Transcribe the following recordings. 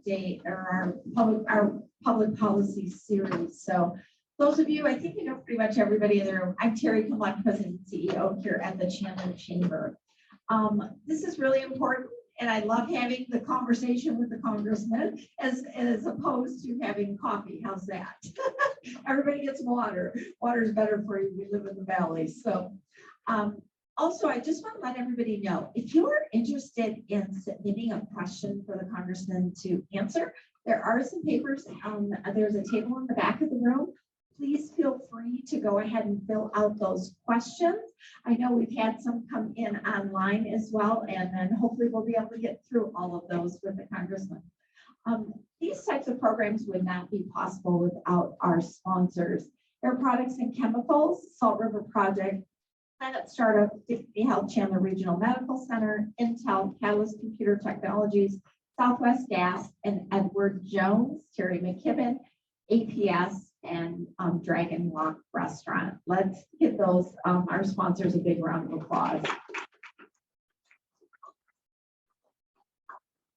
update or our public policy series. So those of you, I think you know pretty much everybody in the room. I'm Terry Kumlak, President and CEO here at the Chandler Chamber. This is really important, and I love having the conversation with the congressman as opposed to having coffee. How's that? Everybody gets water. Water is better for you. We live in the valley. So also, I just want to let everybody know, if you are interested in submitting a question for the congressman to answer, there are some papers. There's a table in the back of the room. Please feel free to go ahead and fill out those questions. I know we've had some come in online as well, and then hopefully we'll be able to get through all of those with the congressman. These types of programs would not be possible without our sponsors. Air Products and Chemicals, Salt River Project, Planet Startup, Dignity Health Chandler Regional Medical Center, Intel, Catalyst Computer Technologies, Southwest Gas, and Edward Jones, Terry McKibben, APS, and Dragon Walk Restaurant. Let's give those our sponsors a big round of applause.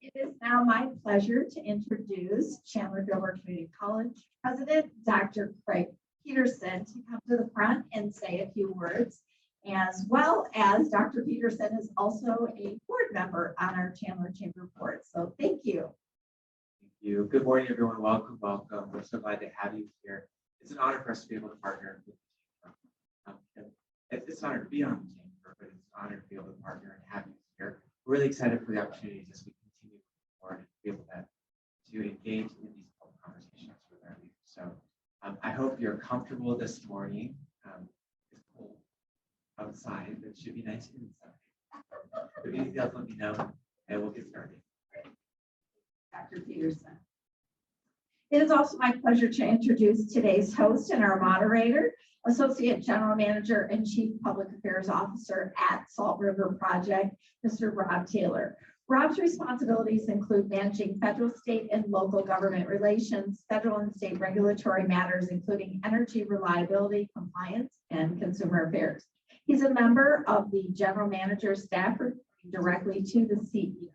It is now my pleasure to introduce Chandler-Gilbert Community College President, Dr. Craig Peterson, to come to the front and say a few words, as well as Dr. Peterson is also a board member on our Chandler Chamber board. So thank you. Thank you. Good morning, everyone. Welcome, welcome. We're so glad to have you here. It's an honor for us to be able to partner with the chamber. It's an honor to be on the chamber, but it's an honor to be able to partner and have you here. We're really excited for the opportunities as we continue forward and be able to engage in these public conversations with our leaders. So I hope you're comfortable this morning. It's cold outside, but it should be nice inside. If anything else, let me know, and we'll get started. Dr. Peterson. It is also my pleasure to introduce today's host and our moderator, Associate General Manager and Chief Public Affairs Officer at Salt River Project, Mr. Rob Taylor. Rob's responsibilities include managing federal, state, and local government relations, federal and state regulatory matters, including energy reliability, compliance, and consumer affairs. He's a member of the General Manager's staff reporting directly to the CEO.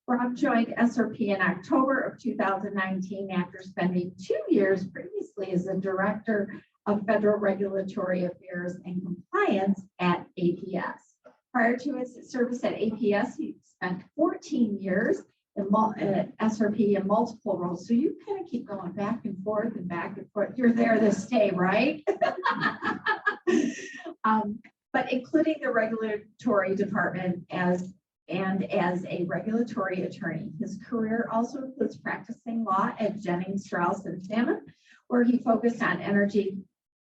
Rob joined SRP in October of 2019 after spending 2 years previously as the Director of Federal Regulatory Affairs and Compliance at APS. Prior to his service at APS, he spent 14 years at SRP in multiple roles. So you kind of keep going back and forth and back and forth. You're there to stay, right? But including the regulatory department as a regulatory attorney. His career also includes practicing law at Jennings, Strauss & Salmon, where he focused on energy,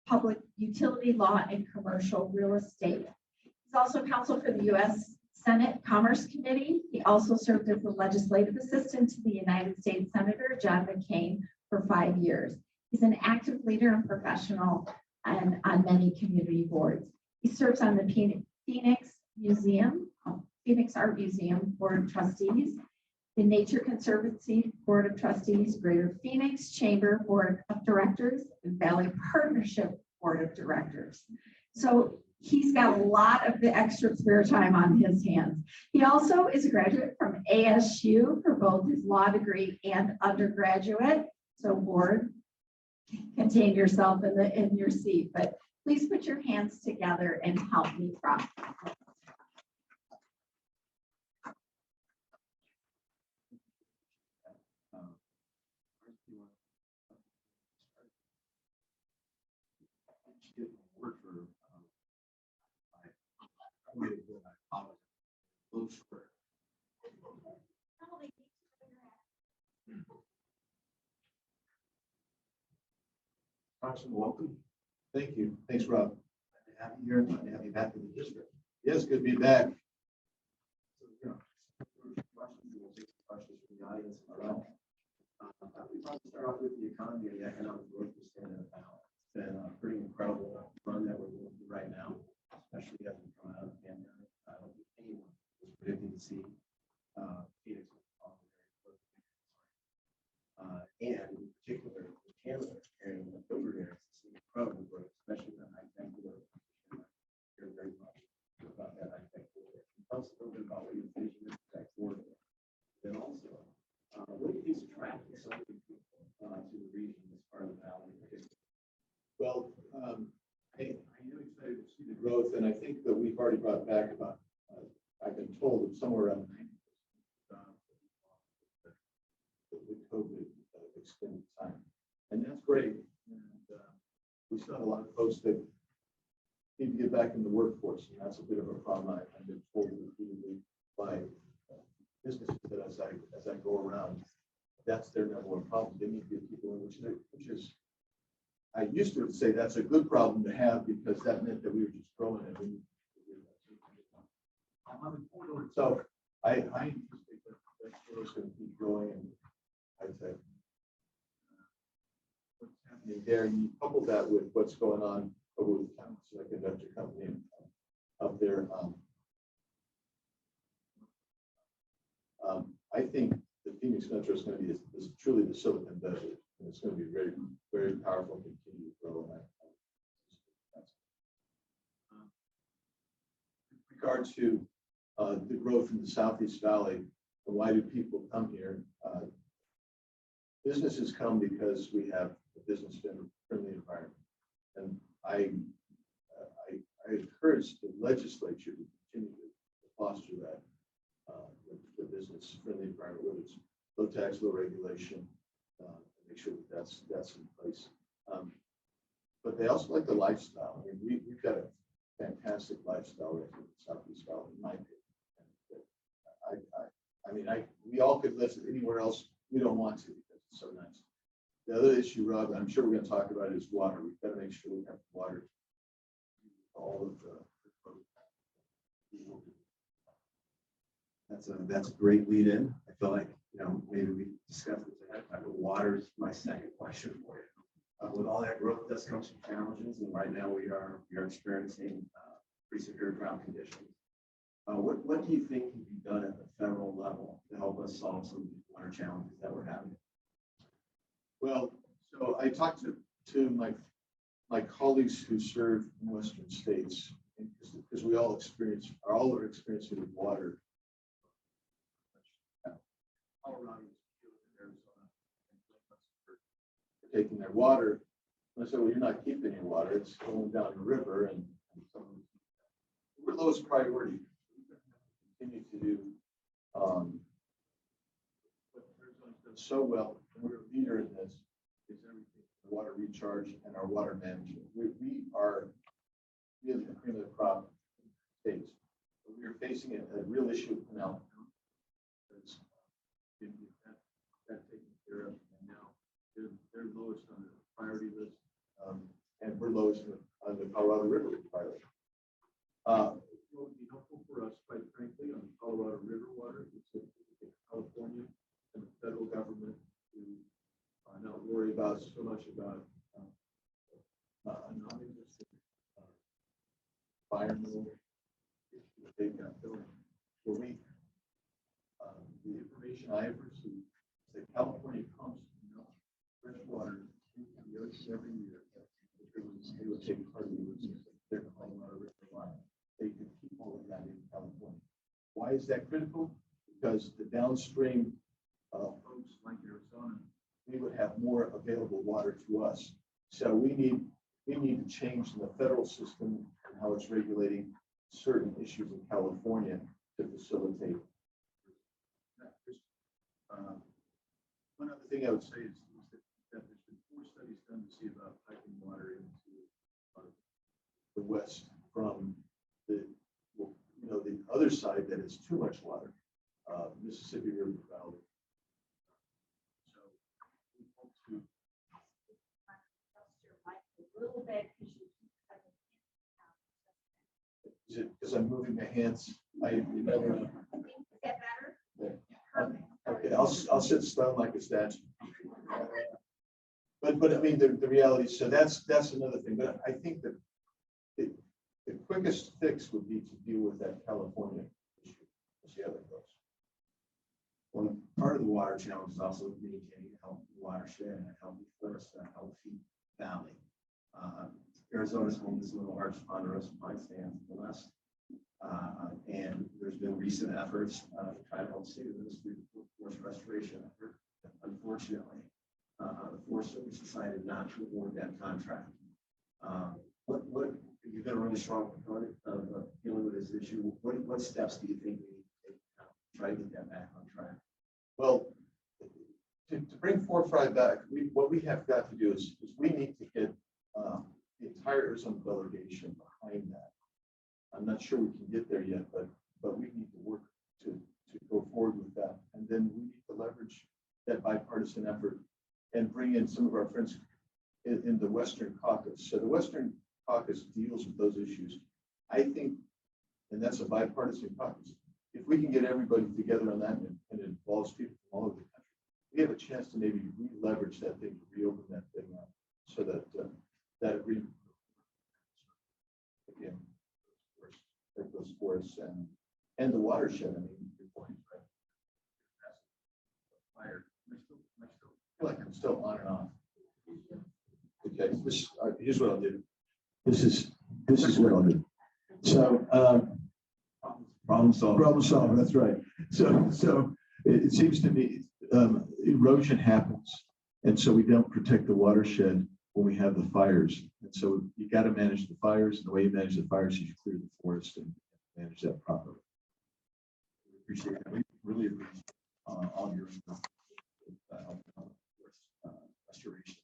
public utility law, and commercial real estate. He's also counsel for the U.S. Senate Commerce Committee. He also served as the legislative assistant to the United States Senator John McCain for 5 years. He's an active leader and professional and on many community boards. He serves on the Phoenix Art Museum Board of Trustees, the Nature Conservancy Board of Trustees, Greater Phoenix Chamber Board of Directors, and Valley Partnership Board of Directors. So he's got a lot of the extra spare time on his hands. He also is a graduate from ASU for both his law degree and undergraduate. So board, contain yourself in your seat, but please put your hands together and help me process. Congressman, welcome. Thank you. Thanks, Rob. Glad to have you here. Glad to have you back in the district. Yes, good to be back. So, questions, we'll take questions from the audience. We probably start off with the economy and the economic growth we're standing about. It's been a pretty incredible run that we're going through right now, especially as we come out of the pandemic. I don't think anyone was predicting to see Phoenix and in particular the Chandler and the Gilbert area is seeing incredible growth, especially the high tech growth. You're very much about that high tech growth. Tell us a little bit about what your vision is for that forward. Then also, what do you think is attracting so many people to the region as part of the valley? Well, I am excited to see the growth, and I think that we've already brought back about, I've been told that somewhere around 90% the COVID extended time, and that's great. And we still have a lot of folks that need to get back in the workforce, and that's a bit of a problem. I've been told repeatedly by businesses that as I go around, that's their number one problem. They need to get people in, which is, I used to say that's a good problem to have because that meant that we were just growing it. So I anticipate that that's going to keep growing, and I'd say what's happening there, you couple that with what's going on over with the semiconductor company up there. I think the Phoenix Metro is going to be is truly the Silicon Desert, and it's going to be very, very powerful and continue to grow. With regard to the growth in the Southeast Valley, and why do people come here? Businesses come because we have a business-friendly environment, and I encourage the legislature to continue to foster that. The business-friendly environment, whether it's low tax, low regulation, make sure that that's in place. But they also like the lifestyle. I mean, we've got a fantastic lifestyle right here in the Southeast Valley, in my opinion. We all could live anywhere else. We don't want to because it's so nice. The other issue, Rob, I'm sure we're going to talk about is water. We've got to make sure we have water. All of the That's a great lead in. I feel like, maybe we discussed this ahead of time, but water is my second question for you. With all that growth, does come some challenges, and right now we are experiencing pretty severe drought conditions. What do you think can be done at the federal level to help us solve some of these water challenges that we're having? Well, so I talked to my colleagues who serve in Western states, because we all are experiencing with water. Colorado, Arizona, for taking their water. And I said, well, you're not keeping your water; it's going down the river, and we're lowest priority. We continue to do what Arizona's done so well, and we're a leader in this. Is everything water recharge and our water management. We are really the cream of the crop states. But we are facing a real issue with canal. That taken care of, and now they're lowest on the priority list, and we're lowest on the Colorado River priority. What would be helpful for us, quite frankly, on the Colorado River water is to California and the federal government to not worry about so much about a non-existent environmental issue that they've got going. Where the information I have received is that California pumps fresh water into the ocean every year. They would take part of their Colorado River water. They could keep all of that in California. Why is that critical? Because the downstream folks like Arizona, we would have more available water to us. So we need to change the federal system and how it's regulating certain issues in California to facilitate. One other thing I would say is that there's been 4 studies done to see about piping water into the West from the other side that is too much water, Mississippi River Valley. So we hope to. Adjust your mic a little bit because you keep cutting Is it because I'm moving my hands? Is that better? Yeah. Perfect. Okay, I'll sit stone like a statue. But I mean the reality. So that's another thing. But I think that the quickest fix would be to deal with that California issue. Let's see how that goes. Well, part of the water challenge is also maintaining a healthy watershed and a healthy forest, a healthy valley. Arizona's home to some of the largest ponderosa pine stands in the West. And there's been recent efforts to try to help save this through the forest restoration effort unfortunately, the Forest Service decided not to award that contract. What you've been a really strong proponent of dealing with this issue. What steps do you think we need to take to try to get that back on track? Well, to bring 4-5 back, what we have got to do is we need to get the entire Arizona delegation behind that. I'm not sure we can get there yet, but we need to work to go forward with that. And then we need to leverage that bipartisan effort and bring in some of our friends in the Western Caucus. So the Western Caucus deals with those issues. I think, and that's a bipartisan caucus. If we can get everybody together on that and it involves people from all over the country, we have a chance to maybe re-leverage that thing, to reopen that thing up so that that agreement, again, those forests and the watershed. I mean, your point, right? Fire. I feel like I'm still on and off. Okay, here's what I'll do. This is what I'll do. So problem solver. That's right. So it seems to me erosion happens, and so we don't protect the watershed when we have the fires. And so you got to manage the fires, and the way you manage the fires is you clear the forest and manage that properly. We appreciate it. We really appreciate all your restoration.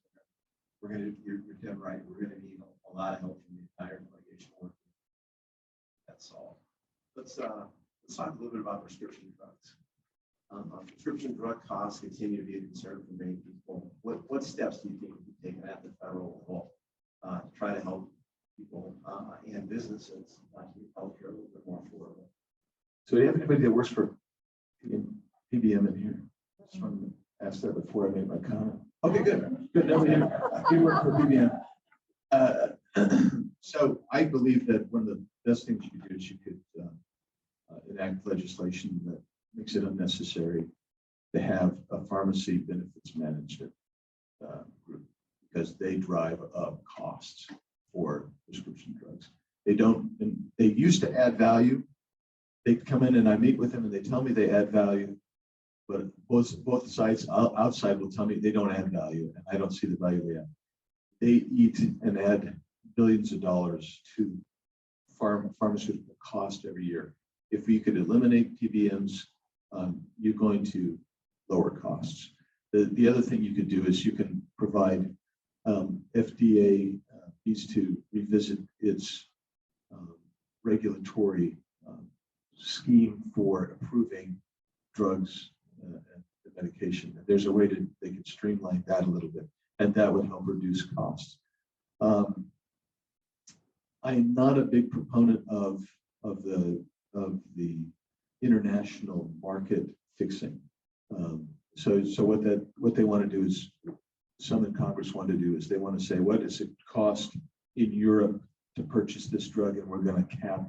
You're dead right. We're going to need a lot of help from the entire delegation work. That's all. Let's talk a little bit about prescription drugs. Prescription drug costs continue to be a concern for many people. What steps do you think can be taken at the federal level to try to help people and businesses keep healthcare a little bit more affordable? So do you have anybody that works for PBM in here? I just wanted to ask that before I made my comment. Okay, good. Nobody you work for PBM. So I believe that one of the best things you could do is you could enact legislation that makes it unnecessary to have a pharmacy benefits management group, because they drive up costs for prescription drugs. They don't, and they used to add value. They come in and I meet with them and they tell me they add value, but both sides outside will tell me they don't add value, and I don't see the value they add. They eat and add billions of dollars to pharmaceutical cost every year. If we could eliminate PBMs, you're going to lower costs. The other thing you could do is you can provide FDA needs to revisit its regulatory scheme for approving drugs and medication. There's a way they could streamline that a little bit, and that would help reduce costs. I'm not a big proponent of the international market fixing. So what they want to do is, some in Congress want to do is they want to say, what does it cost in Europe to purchase this drug, and we're going to cap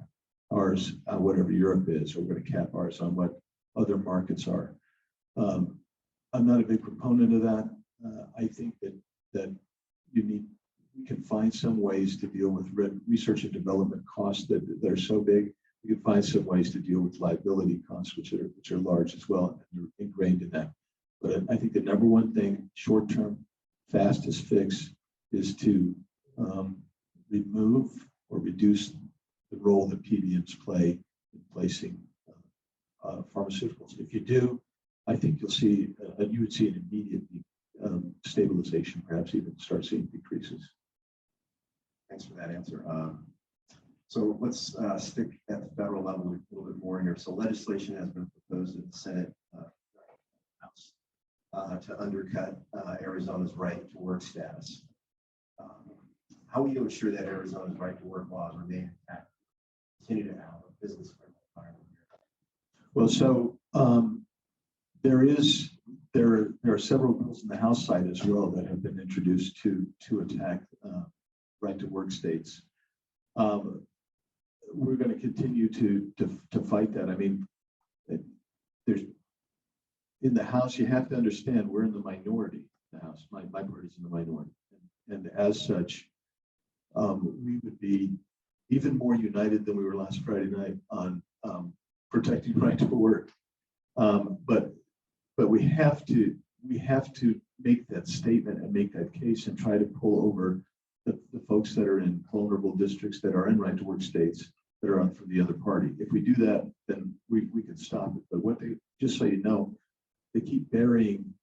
ours on whatever Europe is, or we're going to cap ours on what other markets are. I'm not a big proponent of that. I think that we can find some ways to deal with research and development costs that are so big. We can find some ways to deal with liability costs, which are large as well, and they're ingrained in that. But I think the number one thing, short-term, fastest fix, is to remove or reduce the role that PBMs play in placing pharmaceuticals. If you do, I think you would see an immediate stabilization, perhaps even start seeing decreases. Thanks for that answer. So let's stick at the federal level a little bit more here. So legislation has been proposed in the Senate House to undercut Arizona's right to work status. How will you ensure that Arizona's right to work laws remain intact, continue to have a business-friendly environment here? Well, so there are several bills in the House side as well that have been introduced to attack right to work states. We're going to continue to fight that. I mean, there's in the House, you have to understand we're in the minority. The House, my party's in the minority, and as such, we would be even more united than we were last Friday night on protecting right to work. But we have to we have to make that statement and make that case and try to pull over the folks that are in vulnerable districts that are in right to work states that are on from the other party. If we do that, then we can stop it. But what they, just so you know, they keep burying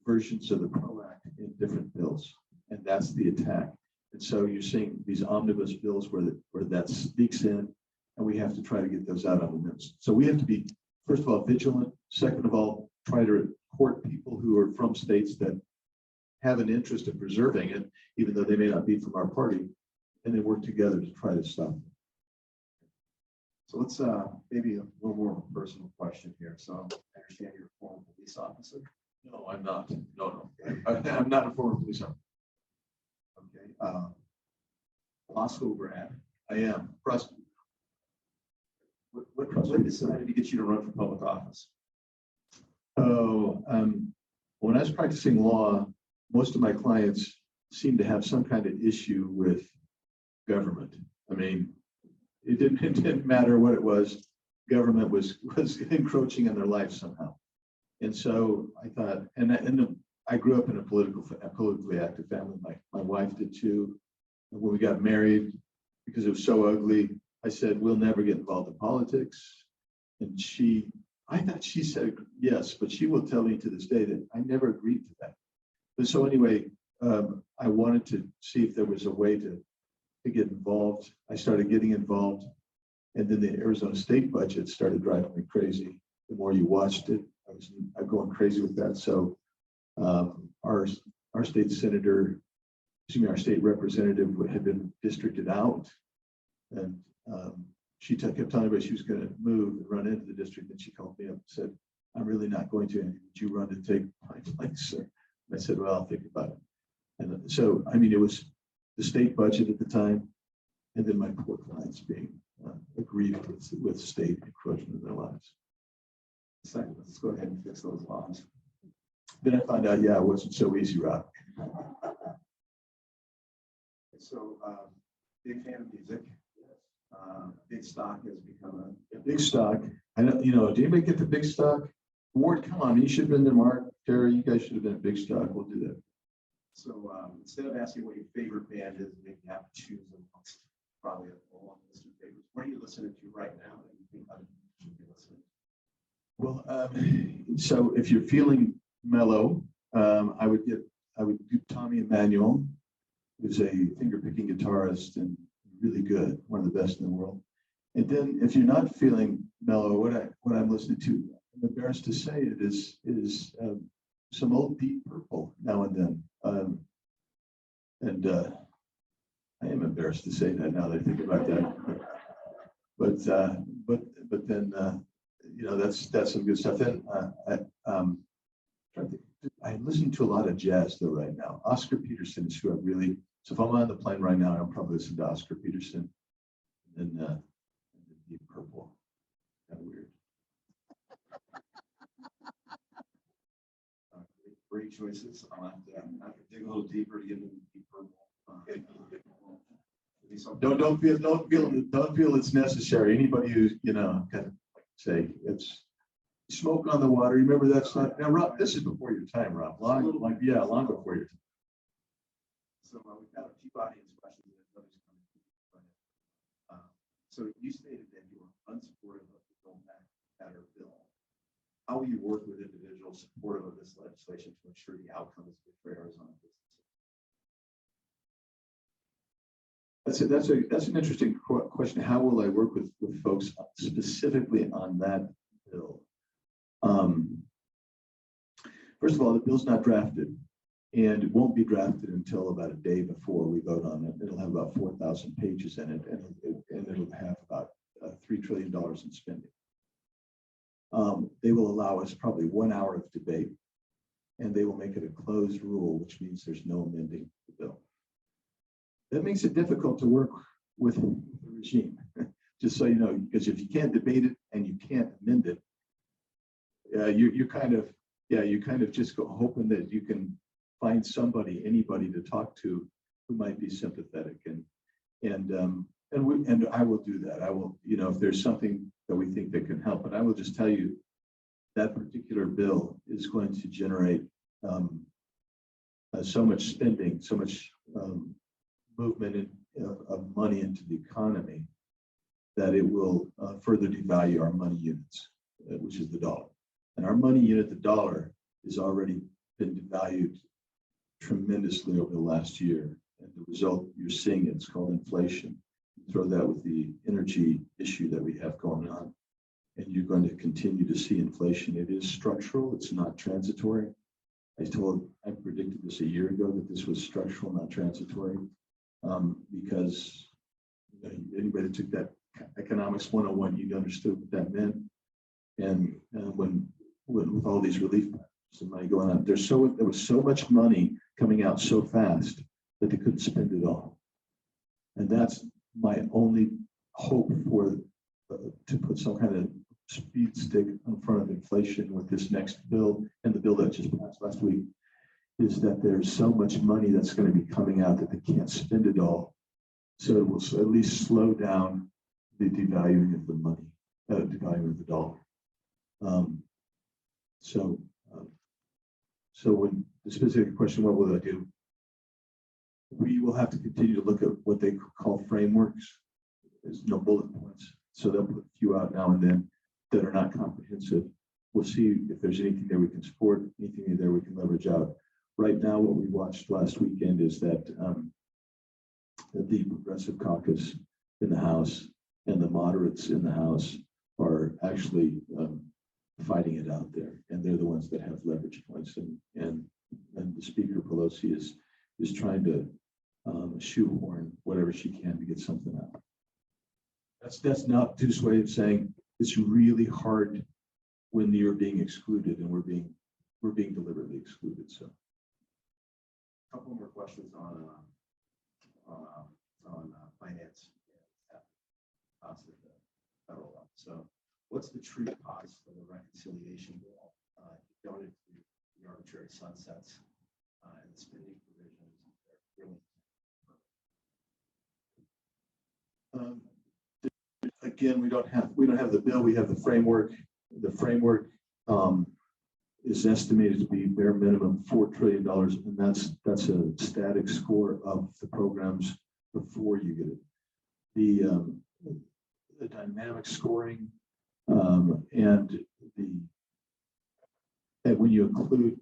versions of the PRO Act in different bills, and that's the attack. And so you're seeing these omnibus bills where that sneaks in, and we have to try to get those out on the news. So we have to be, first of all, vigilant. Second of all, try to court people who are from states that have an interest in preserving it, even though they may not be from our party, and then work together to try to stop it. So let's maybe a little more of a personal question here. So I understand you're a former police officer. No, I'm not. No. I'm not a former police officer. Okay. Law school grad. I am. What decided to get you to run for public office? Oh, when I was practicing law, most of my clients seemed to have some kind of issue with government. I mean, it didn't matter what it was. Government was encroaching on their life somehow. And so I thought, I grew up in a politically active family. My wife did too. And when we got married, because it was so ugly, I said, we'll never get involved in politics. And I thought she said yes, but she will tell me to this day that I never agreed to that. But so anyway, I wanted to see if there was a way to get involved. I started getting involved, and then the Arizona state budget started driving me crazy. The more you watched it, I'm going crazy with that. So our state senator, our state representative had been districted out, and she kept telling me she was going to move and run into the district. And she called me up and said, I'm really not going to. Would you run to take my place? And I said, well, I'll think about it. And so, I mean, it was the state budget at the time, and then my poor clients being aggrieved with state encroachment in their lives. Second, let's go ahead and fix those laws. Then I found out, yeah, it wasn't so easy, Rob. So, big fan of music. Big stock has become a big stock. I know, did anybody get the big stock? Ward, come on, you should have been there, Mark, Terry, you guys should have been a big stock. We'll do that. So instead of asking what your favorite band is, maybe you have to choose amongst probably a long list of favorites. What are you listening to right now that you think other people should be listening to? Well, so if you're feeling mellow, I would do Tommy Emmanuel, who's a finger-picking guitarist and really good, one of the best in the world. And then if you're not feeling mellow, what I'm listening to, I'm embarrassed to say it is some old Deep Purple now and then. I am embarrassed to say that now that I think about that. But then that's some good stuff. Then I listen to a lot of jazz though right now. Oscar Peterson is who I really. So if I'm on the plane right now, I'll probably listen to Oscar Peterson and Deep Purple. Kind of weird. Great choices. I'll have to dig a little deeper to get into Deep Purple. Don't feel it's necessary. Anybody who's kind of say it's Smoke on the Water. Remember that song? Now, Rob, this is before your time, Rob. Long before your time. So we've got a few audience questions that others coming. So you stated that you were unsupportive of the Build Back Better bill. How will you work with individuals supportive of this legislation to ensure the outcome is good for Arizona businesses? That's an interesting question. How will I work with folks specifically on that bill? First of all, the bill's not drafted, and it won't be drafted until about a day before we vote on it. It'll have about 4,000 pages in it, and it'll have about $3 trillion in spending. They will allow us probably 1 hour of debate, and they will make it a closed rule, which means there's no amending the bill. That makes it difficult to work with the regime, just so you know, because if you can't debate it and you can't amend it, you kind of just go hoping that you can find anybody to talk to who might be sympathetic, and I will do that. I will, if there's something that we think that can help, but I will just tell you, that particular bill is going to generate so much spending, so much movement of money into the economy that it will further devalue our money units, which is the dollar. And our money unit, the dollar, has already been devalued tremendously over the last year. And the result you're seeing, it's called inflation. You throw that with the energy issue that we have going on, and you're going to continue to see inflation. It is structural, it's not transitory. I predicted this a year ago that this was structural, not transitory, because anybody that took that economics 101, you understood what that meant. And when with all these relief packages and money going on, there was so much money coming out so fast that they couldn't spend it all. And that's my only hope for to put some kind of speed stick in front of inflation with this next bill and the bill that just passed last week, is that there's so much money that's going to be coming out that they can't spend it all. So it will at least slow down the devaluing of the money, devaluing of the dollar. So when the specific question, what will I do? We will have to continue to look at what they call frameworks. There's no bullet points. So they'll put a few out now and then that are not comprehensive. We'll see if there's anything there we can support, anything there we can leverage out. Right now, what we watched last weekend is that the Progressive Caucus in the House and the moderates in the House are actually fighting it out there, and they're the ones that have leverage points. And the Speaker Pelosi is trying to shoehorn whatever she can to get something out. That's not Duke's way of saying it's really hard when you're being excluded, and we're being deliberately excluded. So, A couple more questions on finance and cost of the federal level. So, what's the true cost of the reconciliation bill going into the arbitrary sunsets and the spending provisions? Again, we don't have the bill. We have the framework. The framework is estimated to be bare minimum $4 trillion, and that's a static score of the programs before you get it. The dynamic scoring and when you include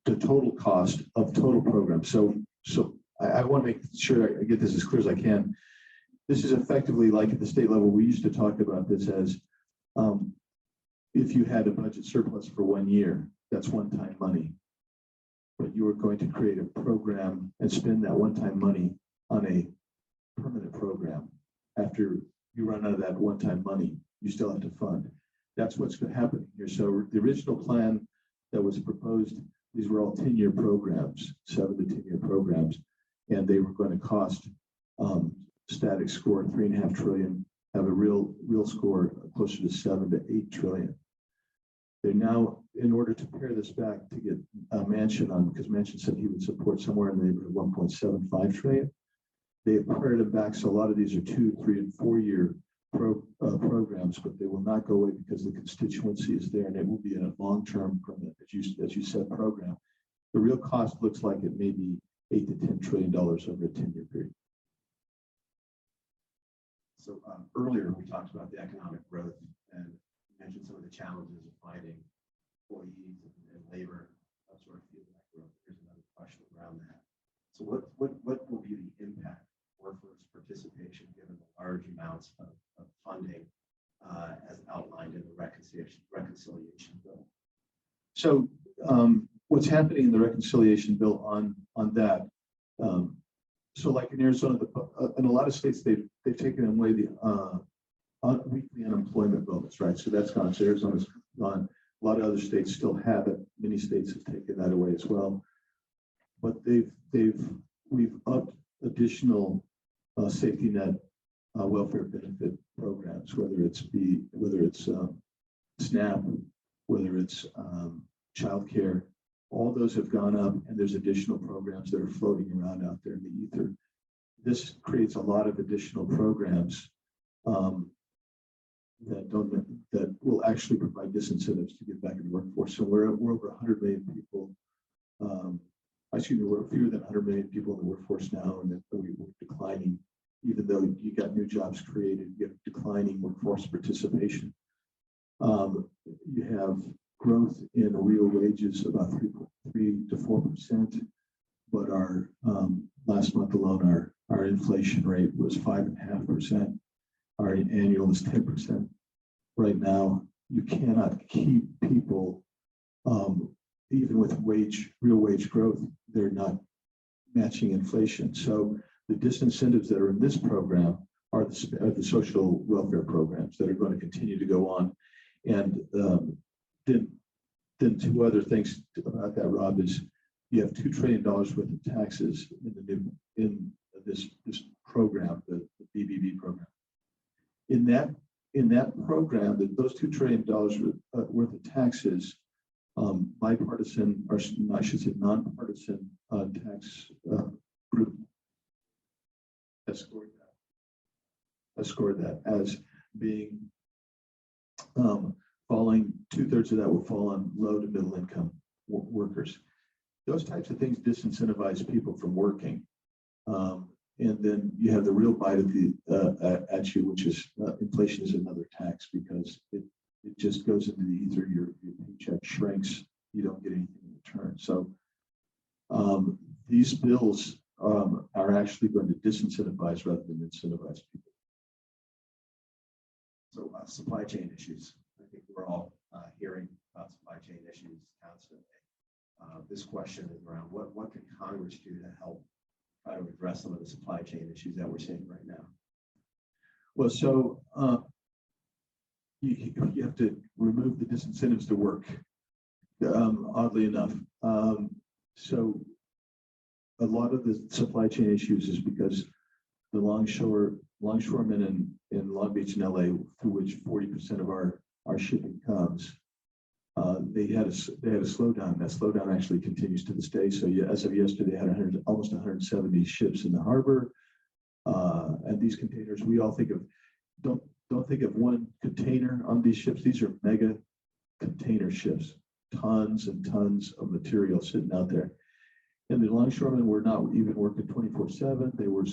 the total cost of total programs. So I want to make sure I get this as clear as I can. This is effectively like at the state level, we used to talk about this as if you had a budget surplus for 1 year, that's one-time money. But you were going to create a program and spend that one-time money on a permanent program. After you run out of that one-time money, you still have to fund. That's what's going to happen here. So the original plan that was proposed, these were all 10-year programs, 7 to 10-year programs, and they were going to cost static score $3.5 trillion, have a real score closer to 7 to 8 trillion. They're now, in order to pare this back to get Manchin on, because Manchin said he would support somewhere in the neighborhood of 1.75 trillion. They have pared it back, so a lot of these are 2, 3, and 4 year programs, but they will not go away because the constituency is there, and it will be a long-term permanent, as you said, program. The real cost looks like it may be $8 to $10 trillion over a 10-year period. So earlier we talked about the economic growth and mentioned some of the challenges of finding employees and labor sort of fuel that growth. Here's another question around that. So what will be the impact of workforce participation given the large amounts of funding as outlined in the reconciliation bill? So what's happening in the reconciliation bill on that? So like in Arizona, in a lot of states, they've taken away the weekly unemployment bonus, right? So that's gone. So Arizona's gone. A lot of other states still have it. Many states have taken that away as well. But we've upped additional safety net welfare benefit programs, whether it's SNAP, whether it's childcare. All those have gone up, and there's additional programs that are floating around out there in the ether. This creates a lot of additional programs that will actually provide disincentives to get back in the workforce. So we're over 100 million people. Excuse me, we're fewer than 100 million people in the workforce now, and we're declining. Even though you got new jobs created, you have declining workforce participation. You have growth in real wages about 3 to 4%, but our last month alone, our inflation rate was 5.5%. Our annual is 10%. Right now, you cannot keep people, even with real wage growth, they're not matching inflation. So the disincentives that are in this program are the social welfare programs that are going to continue to go on. And then two other things about that, Rob, is you have $2 trillion worth of taxes in this program, the BBB program. In that program, those $2 trillion worth of taxes, bipartisan, or I should say nonpartisan tax group has scored that as being falling, 2/3 of that will fall on low to middle income workers. Those types of things disincentivize people from working. And then you have the real bite of at you, which is inflation is another tax, because it just goes into the ether. Your paycheck shrinks. You don't get anything in return. So these bills are actually going to disincentivize rather than incentivize people. So supply chain issues. I think we're all hearing about supply chain issues constantly. This question is around what can Congress do to help try to address some of the supply chain issues that we're seeing right now? Well, so you have to remove the disincentives to work, oddly enough. So a lot of the supply chain issues is because the longshoremen in Long Beach and LA, through which 40% of our shipping comes, they had a slowdown. That slowdown actually continues to this day. So as of yesterday, they had almost 170 ships in the harbor. And these containers, we all think of, don't think of one container on these ships. These are mega container ships, tons and tons of material sitting out there. And the longshoremen were not even working 24/7. They were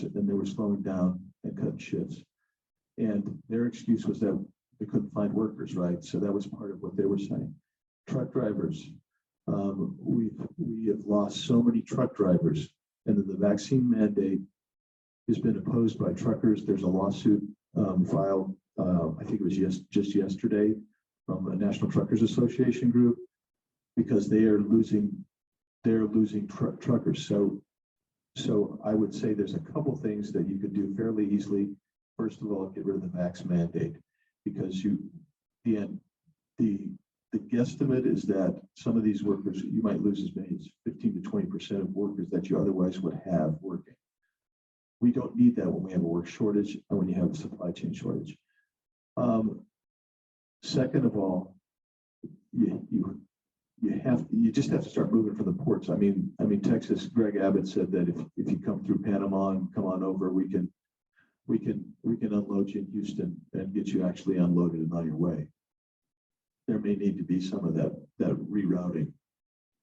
slowing down and cutting shifts. And their excuse was that they couldn't find workers, right? So that was part of what they were saying. Truck drivers, we have lost so many truck drivers, and then the vaccine mandate has been opposed by truckers. There's a lawsuit filed, I think it was just yesterday, from a National Truckers Association group, because they are losing truckers. So I would say there's a couple things that you could do fairly easily. First of all, get rid of the vax mandate, because the guesstimate is that some of these workers, you might lose as many as 15 to 20% of workers that you otherwise would have working. We don't need that when we have a work shortage and when you have a supply chain shortage. Second of all, you just have to start moving from the ports. I mean, Texas, Greg Abbott said that if you come through Panama and come on over, we can unload you in Houston and get you actually unloaded and on your way. There may need to be some of that rerouting.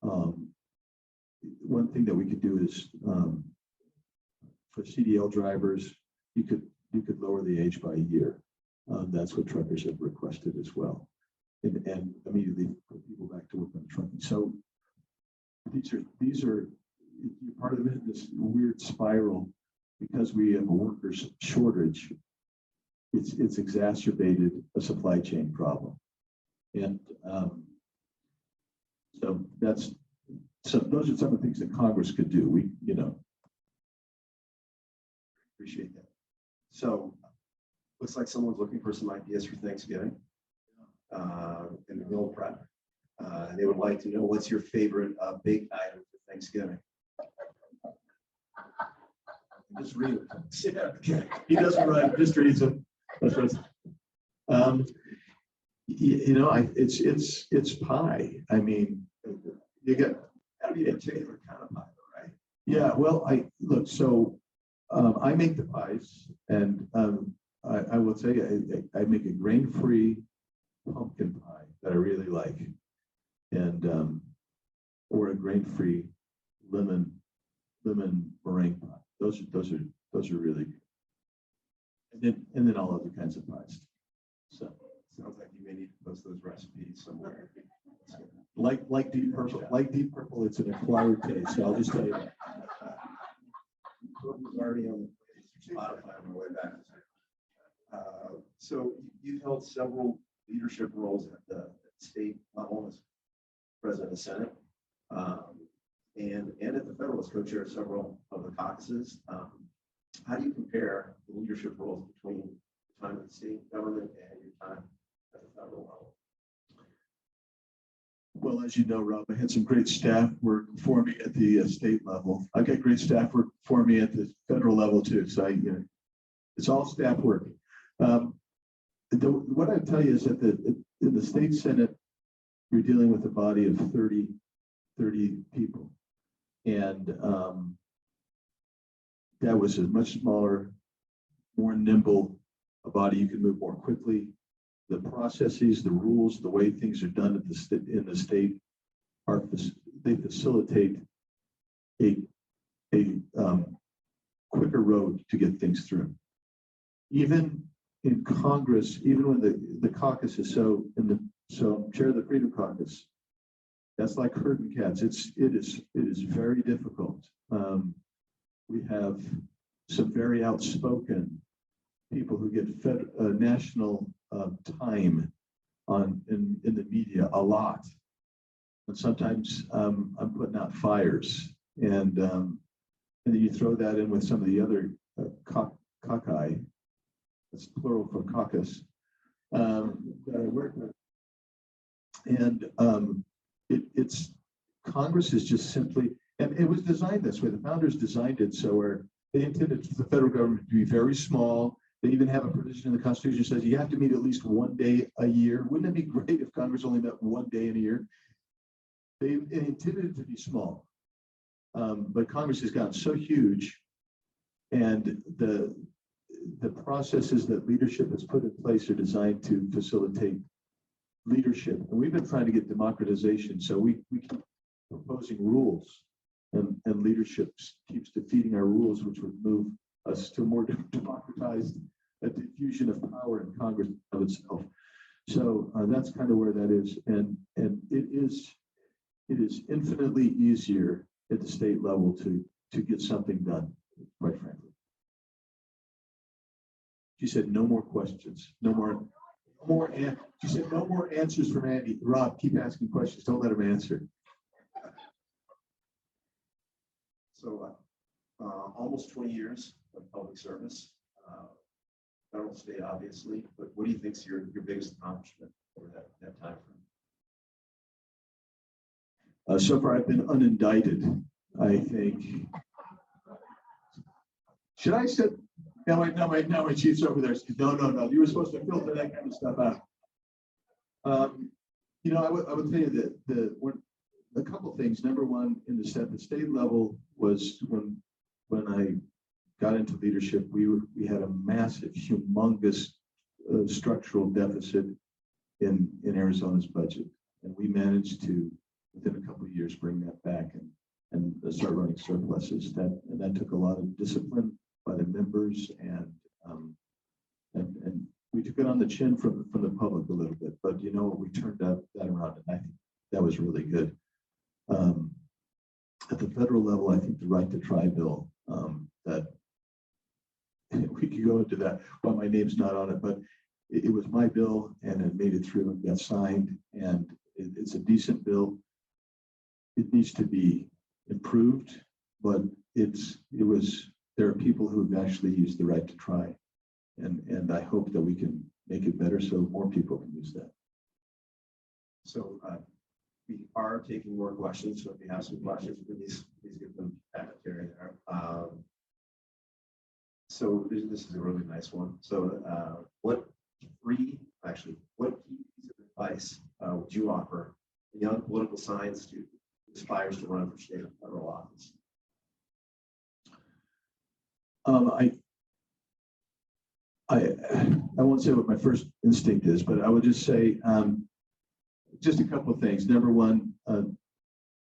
One thing that we could do is for CDL drivers, you could lower the age by a year. That's what truckers have requested as well, and immediately put people back to work on trucking. So these are part of this weird spiral, because we have a workers shortage. It's exacerbated a supply chain problem. And so those are some of the things that Congress could do. We Appreciate that. So looks like someone's looking for some ideas for Thanksgiving in the meal prep. They would like to know, what's your favorite big item for Thanksgiving? just read it. Yeah, he doesn't write, just reads it. That's right. It's pie. I mean, you got Gotta be a particular kind of pie, right? Yeah, well, I make the pies, and I will tell you, I make a grain-free pumpkin pie. that I really like, and or a grain-free lemon meringue pie. Those are really good. And then all other kinds of pies. So Sounds like you may need to post those recipes somewhere. like deep purple, it's an acquired taste. So I'll just tell you that. Already on Spotify on my way back. So you've held several leadership roles at the state level as president of the Senate, and at the federal as co-chair of several of the caucuses. How do you compare the leadership roles between the time of the state government and your time at the federal level? Well, as you know, Rob, I had some great staff work for me at the state level. I've got great staff work for me at the federal level too. So it's all staff work. What I tell you is that in the state Senate, you're dealing with a body of 30 people. And that was a much smaller, more nimble a body. You can move more quickly. The processes, the rules, the way things are done at in the state they facilitate a quicker road to get things through. Even in Congress, even when the caucus is so I'm chair of the Freedom Caucus, that's like herding cats. It is very difficult. We have some very outspoken people who get national time in the media a lot, and sometimes I'm putting out fires, and then you throw that in with some of the other caucus. That's plural for caucus that I work with, and it's Congress is just simply, and it was designed this way. The founders designed it so where they intended the federal government to be very small. They even have a provision in the Constitution that says you have to meet at least one day a year. Wouldn't it be great if Congress only met one day in a year? They intended it to be small, but Congress has gotten so huge, and the processes that leadership has put in place are designed to facilitate leadership. And we've been trying to get democratization, so we keep proposing rules, and leadership keeps defeating our rules, which would move us to a more democratized diffusion of power in Congress of itself. So that's kind of where that is, and it is infinitely easier at the state level to get something done, quite frankly. She said no more questions, no more. She said no more answers from Andy. Rob, keep asking questions. Don't let him answer. So almost 20 years of public service, federal, state, obviously, but what do you think is your biggest accomplishment over that time frame? So far, I've been unindicted, I think. Should I say? No, my chief's over there. No. You were supposed to filter that kind of stuff out. I would tell you that a couple of things. Number one, in the state level was when I got into leadership, we had a massive, humongous structural deficit in Arizona's budget, and we managed to, within a couple of years, bring that back and start running surpluses. That took a lot of discipline by the members, and we took it on the chin from the public a little bit, but we turned that around, and I think that was really good. At the federal level, I think the right to try bill, that we could go into that, but my name's not on it, but it was my bill, and it made it through and got signed, and it's a decent bill. It needs to be improved, but there are people who have actually used the right to try, and I hope that we can make it better so more people can use that. So we are taking more questions, so if you have some questions, please give them back to Terry there. So this is a really nice one. So what key piece of advice would you offer a young political science student who aspires to run for state or federal office? I won't say what my first instinct is, but I would just say just a couple of things. Number one,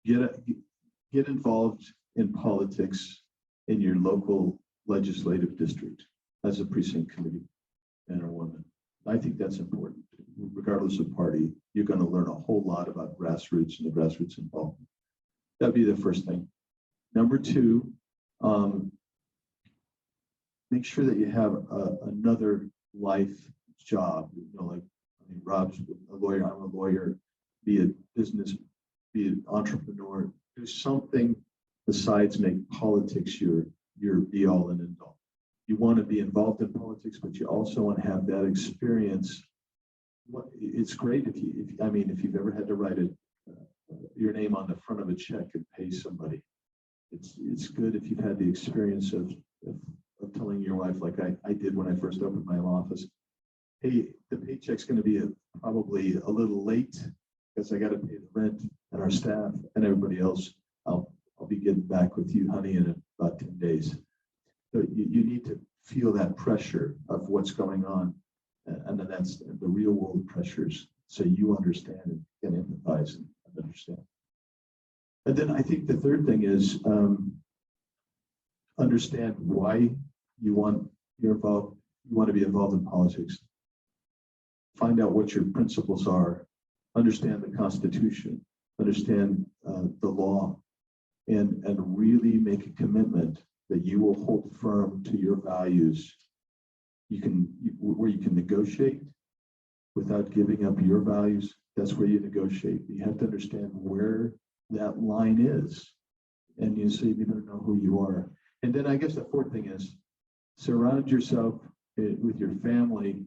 get involved in politics in your local legislative district as a precinct committee man or woman. I think that's important. Regardless of party, you're going to learn a whole lot about grassroots and the grassroots involvement. That'd be the first thing. Number two, make sure that you have another life job. You know, like I mean, Rob's a lawyer. I'm a lawyer. Be a business, be an entrepreneur. Do something besides make politics your be all and end all. You want to be involved in politics, but you also want to have that experience. It's great if you've ever had to write your name on the front of a check and pay somebody. It's good if you've had the experience of telling your wife, like I did when I first opened my office, hey, the paycheck's going to be probably a little late because I got to pay the rent and our staff and everybody else. I'll be getting back with you, honey, in about 10 days. So you need to feel that pressure of what's going on. And then that's the real world pressures. So you understand and empathize and understand. And then I think the third thing is understand why you want to be involved in politics. Find out what your principles are. Understand the Constitution. Understand the law, and really make a commitment that you will hold firm to your values. Where you can negotiate without giving up your values. That's where you negotiate. You have to understand where that line is, and you say you better know who you are. And then I guess the fourth thing is surround yourself with your family,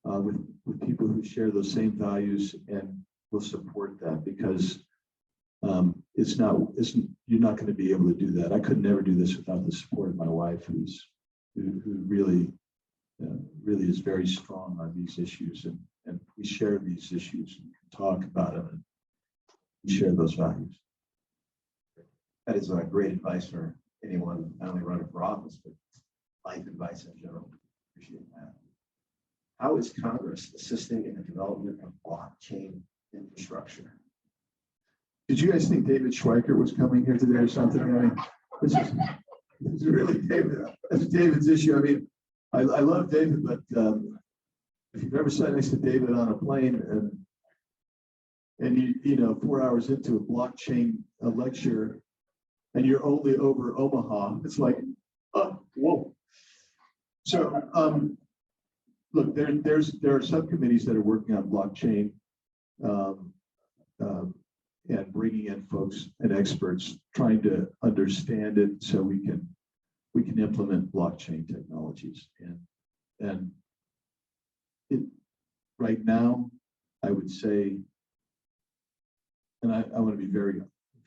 with people who share those same values and will support that, because you're not going to be able to do that. I could never do this without the support of my wife, who really is very strong on these issues, and we share these issues and can talk about them and we share those values. That is great advice for anyone not only running for office, but life advice in general. Appreciate that. How is Congress assisting in the development of blockchain infrastructure? Did you guys think David Schweiker was coming here today or something? I mean, this is really David's issue. I mean, I love David, but if you've ever sat next to David on a plane and you 4 hours into a blockchain lecture and you're only over Omaha, it's like, oh, whoa. So look, there are subcommittees that are working on blockchain and bringing in folks and experts trying to understand it so we can implement blockchain technologies. And right now, I would say, and I want to be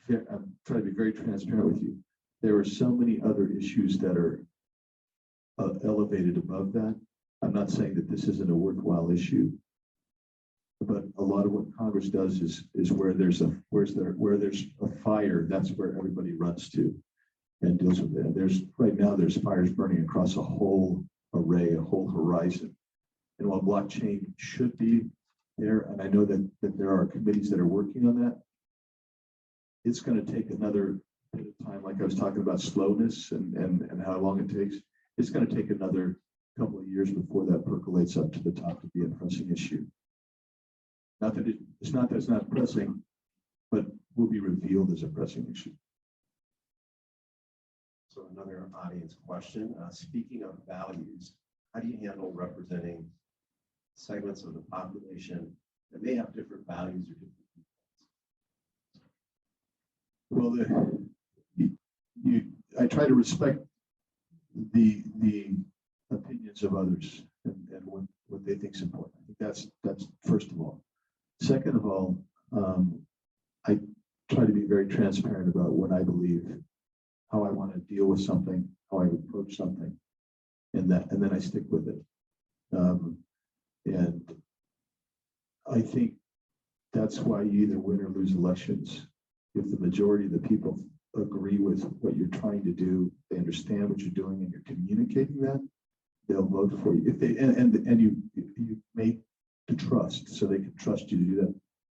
I'm trying to be very transparent with you. There are so many other issues that are elevated above that. I'm not saying that this isn't a worthwhile issue, but a lot of what Congress does is where there's a fire, that's where everybody runs to and deals with it. Right now there's fires burning across a whole array, a whole horizon. And while blockchain should be there, and I know that there are committees that are working on that, it's going to take another bit of time. Like I was talking about slowness and how long it takes. It's going to take another couple of years before that percolates up to the top to be a pressing issue. Not that it's not pressing, but will be revealed as a pressing issue. So another audience question. Speaking of values, how do you handle representing segments of the population that may have different values or different viewpoints? Well, I try to respect the opinions of others and what they think is important. I think that's first of all. Second of all, I try to be very transparent about what I believe, how I want to deal with something, how I approach something, and then I stick with it. And I think that's why you either win or lose elections. If the majority of the people agree with what you're trying to do, they understand what you're doing, and you're communicating that, they'll vote for you. If they and you made to trust, so they can trust you to do that.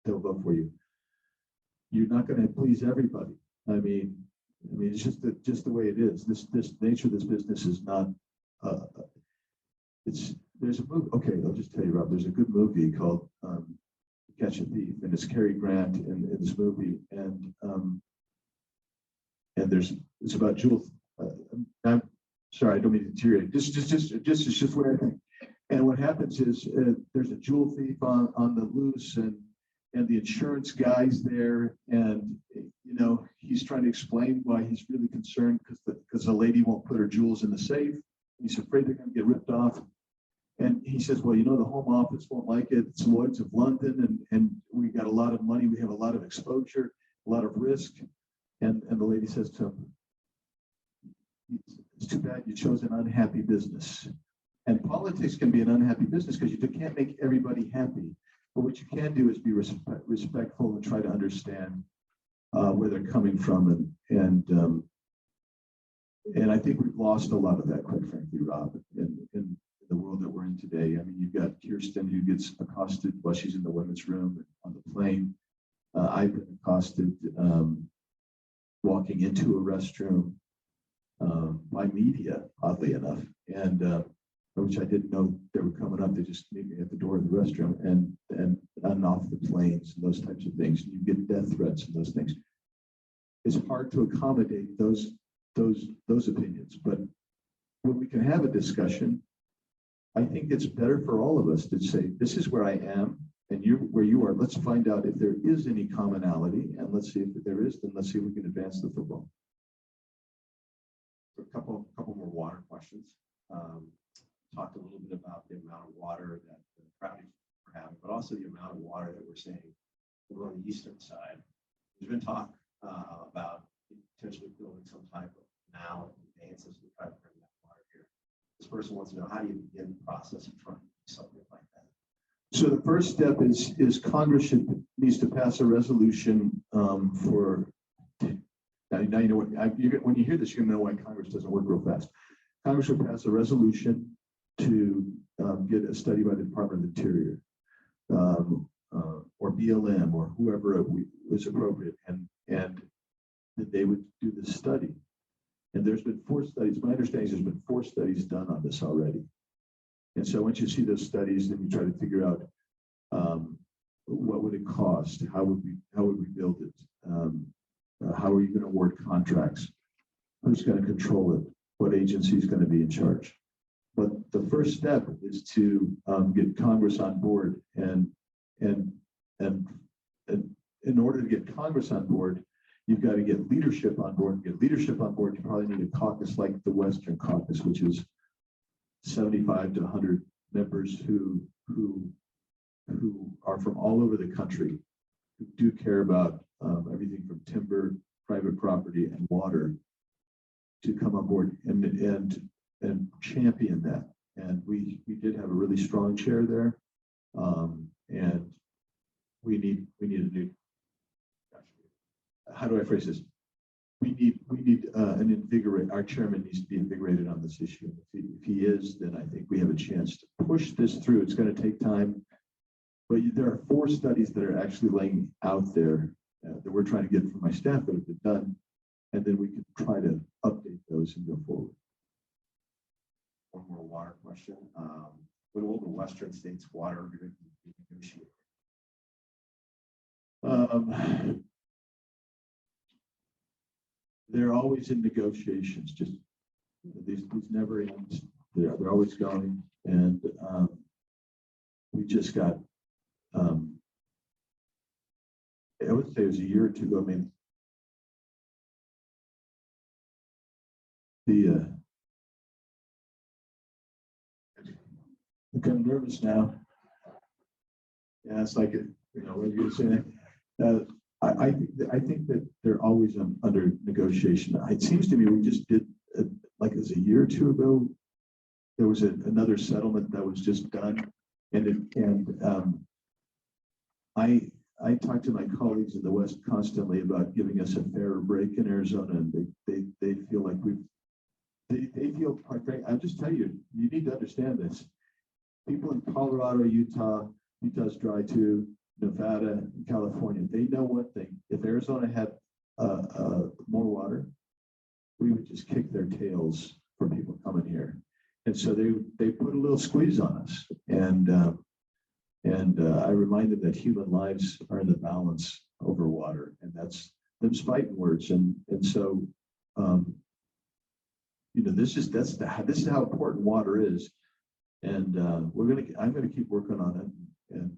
they'll vote for you. You're not going to please everybody. I mean, it's just the way it is. This nature of this business is not. There's a movie. Okay, I'll just tell you, Rob. There's a good movie called Catch a Thief, and it's Cary Grant in this movie, and it's about jewel. I'm sorry, I don't mean to deteriorate. It's just what I think. And what happens is there's a jewel thief on the loose, and the insurance guy's there, and he's trying to explain why he's really concerned because the lady won't put her jewels in the safe. He's afraid they're going to get ripped off. And he says, well, the Home Office won't like it. It's Lloyd's of London, and we got a lot of money. We have a lot of exposure, a lot of risk. And the lady says to him, it's too bad you chose an unhappy business. And politics can be an unhappy business because you can't make everybody happy. But what you can do is be respectful and try to understand where they're coming from. And I think we've lost a lot of that, quite frankly, Rob, in the world that we're in today. I mean, you've got Kirsten who gets accosted while she's in the women's room on the plane. I've been accosted walking into a restroom by media, oddly enough, and which I didn't know they were coming up. They just meet me at the door of the restroom and off the planes and those types of things. You get death threats and those things. It's hard to accommodate those opinions, but when we can have a discussion, I think it's better for all of us to say, this is where I am and you're where you are. Let's find out if there is any commonality, and let's see if there is, then let's see if we can advance the football. A couple more water questions. Talked a little bit about the amount of water that the projects we're having, but also the amount of water that we're seeing over on the eastern side. There's been talk about potentially building some type of canal advances to try to bring that water here. This person wants to know, how do you begin the process of trying to do something like that? So the first step is Congress needs to pass a resolution for. Now you know what. When you hear this, you're going to know why Congress doesn't work real fast. Congress will pass a resolution to get a study by the Department of the Interior or BLM or whoever is appropriate, and that they would do this study. And there's been 4 studies. My understanding is there's been 4 studies done on this already. And so once you see those studies, then you try to figure out what would it cost, how would we build it, how are you going to award contracts, who's going to control it, what agency is going to be in charge. But the first step is to get Congress on board, and in order to get Congress on board, you've got to get leadership on board. To get leadership on board, you probably need a caucus like the Western Caucus, which is 75 to 100 members who are from all over the country, who do care about everything from timber, private property, and water, to come on board and champion that. And we did have a really strong chair there, and we need a new. How do I phrase this? We need an invigorate. Our chairman needs to be invigorated on this issue. If he is, then I think we have a chance to push this through. It's going to take time, but there are 4 studies that are actually laying out there that we're trying to get from my staff that have been done, and then we can try to update those and go forward. One more water question. When will the Western states' water agreement be negotiated? They're always in negotiations. Just these never end. They're always going, and we just got. I would say it was a year or 2 ago. I mean, I'm kind of nervous now. Yeah, it's like what you're saying. I think that they're always under negotiation. It seems to me we just did, like it was a year or 2 ago, there was another settlement that was just done, and I talk to my colleagues in the West constantly about giving us a fairer break in Arizona, and they feel like they feel, quite frankly, I'll just tell you, you need to understand this. People in Colorado, Utah's dry too. Nevada, and California, they know one thing. If Arizona had more water, we would just kick their tails for people coming here. And so they put a little squeeze on us. And I reminded that human lives are in the balance over water, and that's them fighting words. And so, this is how important water is. And I'm gonna keep working on it. And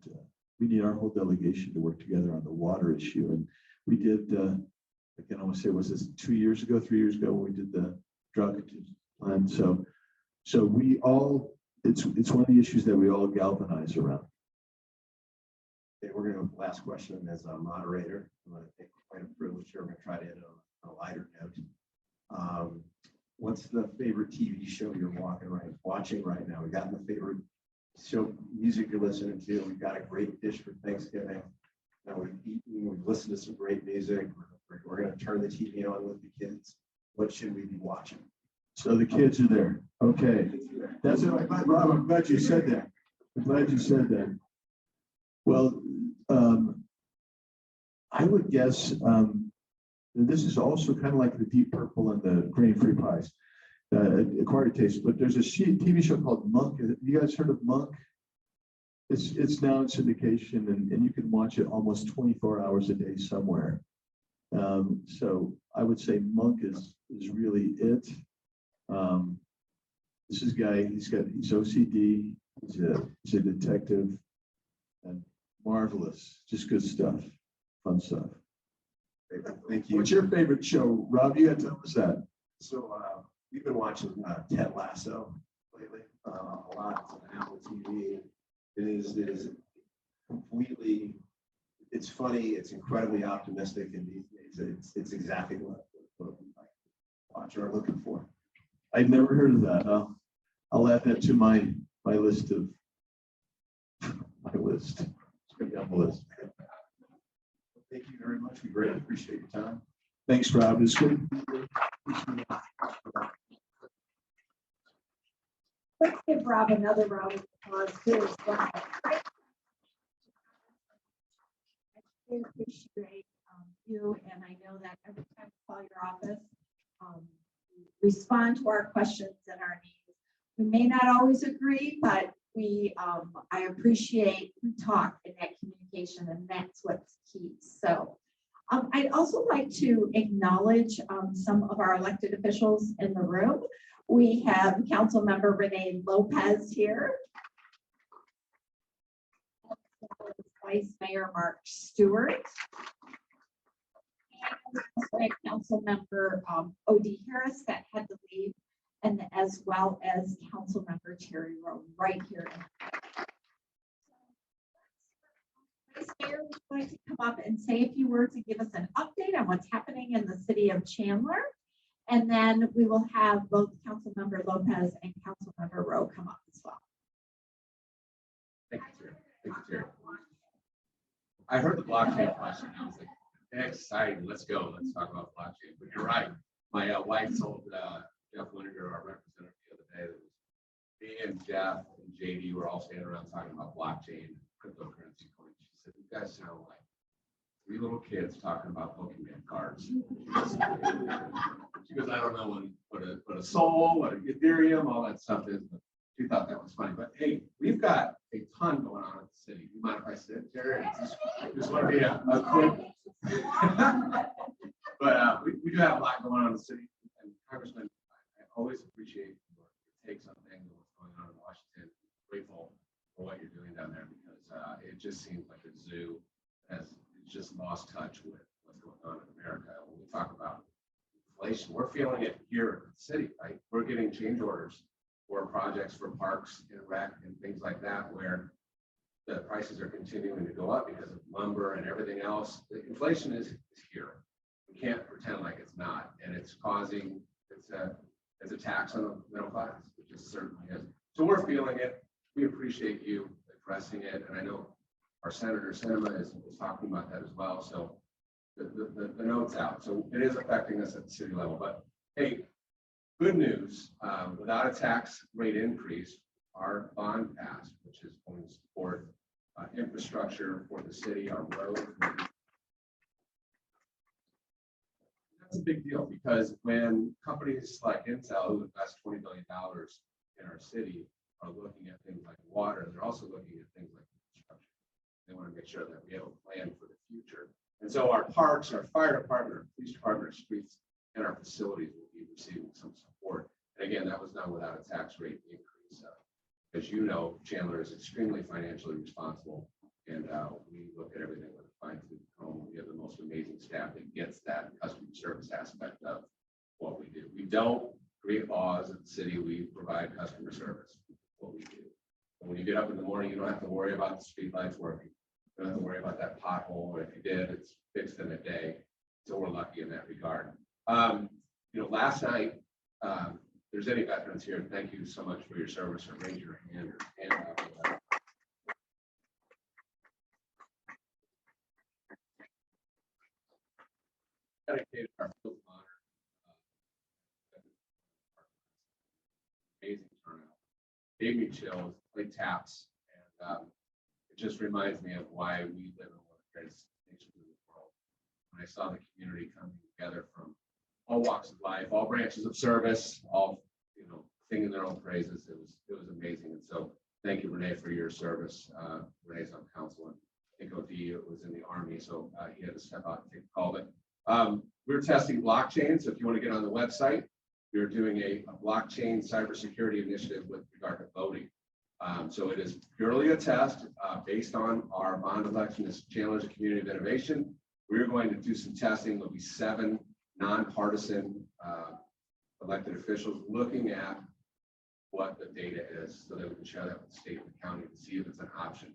we need our whole delegation to work together on the water issue. And we did, again, I want to say, was this 3 years ago, when we did the drought contingency plan. So we all, it's one of the issues that we all galvanize around. Okay, we're going to go with the last question as a moderator. I'm going to take quite a privilege here. We're going to try to end on a lighter note. What's the favorite TV show you're watching right now? We got the favorite show music you're listening to. We've got a great dish for Thanksgiving. Now we've eaten, we've listened to some great music. We're going to turn the TV on with the kids. What should we be watching? So the kids are there. Okay. That's it. I'm glad you said that. Well, I would guess this is also kind of like the Deep Purple and the grain-free pies, acquired taste. But there's a TV show called Monk. Have you guys heard of Monk? It's now in syndication, and you can watch it almost 24 hours a day somewhere. So I would say Monk is really it. This is a guy. He's OCD. He's a detective, and marvelous. Just good stuff, fun stuff. Thank you. What's your favorite show, Rob? You got to tell us that. So we've been watching Ted Lasso lately a lot. It's on Apple TV. It is completely. It's funny. It's incredibly optimistic, and these days it's exactly what watchers are looking for. I've never heard of that. I'll add that to my list of my list. It's going down the list. Thank you very much. We greatly appreciate your time. Thanks, Rob. It's good. Let's give Rob another round of applause too. Wow. I really appreciate you, and I know that every time we call your office, you respond to our questions and our needs. We may not always agree, but I appreciate we talk in that communication, and that's what's key. So I'd also like to acknowledge some of our elected officials in the room. We have Council Member Renee Lopez here, Vice Mayor Mark Stewart, and Council Member O.D. Harris that had to leave, and as well as Council Member Terry Rowe right here. Vice Mayor, would you like to come up and say a few words and give us an update on what's happening in the city of Chandler? And then we will have both Council Member Lopez and Council Member Rowe come up as well. Thank you, Terry. Thank you, Terry. I heard the blockchain question. I was like, exciting. Let's go. Let's talk about blockchain. But you're right. My wife told Jeff Winter, our representative, the other day, that was me and Jeff and JD were all standing around talking about blockchain, cryptocurrency coins. She said, "You guys sound like three little kids talking about Pokemon cards." She goes, "I don't know what a Sol, what an Ethereum, all that stuff is." But she thought that was funny. But hey, we've got a ton going on in the city. You mind if I sit, Terry? Just want to be a quick. But we do have a lot going on in the city. And Congressman, I always appreciate your takes on things and what's going on in Washington. Grateful for what you're doing down there, because it just seems like a zoo has just lost touch with what's going on in America. When we talk about inflation, we're feeling it here in the city, right? We're getting change orders for projects for parks and rec and things like that, where the prices are continuing to go up because of lumber and everything else. The inflation is here. We can't pretend like it's not, and it's causing it's a tax on the middle class, which it certainly is. So we're feeling it. We appreciate you addressing it, and I know our Senator Sinema is talking about that as well. So the note's out. So it is affecting us at the city level. But hey, good news, without a tax rate increase, our bond passed, which is going to support infrastructure for the city, our roads. That's a big deal because when companies like Intel, who invest $20 billion in our city, are looking at things like water, they're also looking at things like infrastructure. They want to make sure that we have a plan for the future. And so our parks, our fire department, our police department, our streets, and our facilities will be receiving some support. And again, that was done without a tax rate increase. As you know, Chandler is extremely financially responsible, and we look at everything with a fine-tooth comb. We have the most amazing staff that gets that customer service aspect of what we do. We don't create laws at the city. We provide customer service. What we do. And when you get up in the morning, you don't have to worry about the street lights working. You don't have to worry about that pothole. Or if you did, it's fixed in a day. So we're lucky in that regard. Last night, if there's any veterans here, thank you so much for your service, or raise your hand or hand up. Dedicated our field of honor. Amazing turnout. Gave me chills, played taps, and it just reminds me of why we live in one of the greatest nations in the world. When I saw the community coming together from all walks of life, all branches of service, all singing their own praises, it was amazing. And so, thank you, Renee, for your service. Renee's on council, and I think OD was in the Army, so he had to step out and take the call. But we're testing blockchain, so if you want to get on the website, we're doing a blockchain cybersecurity initiative with regard to voting. So it is purely a test based on our bond election as Chandler's Community of Innovation. We're going to do some testing. There'll be 7 nonpartisan elected officials looking at what the data is so that we can share that with the state and the county to see if it's an option.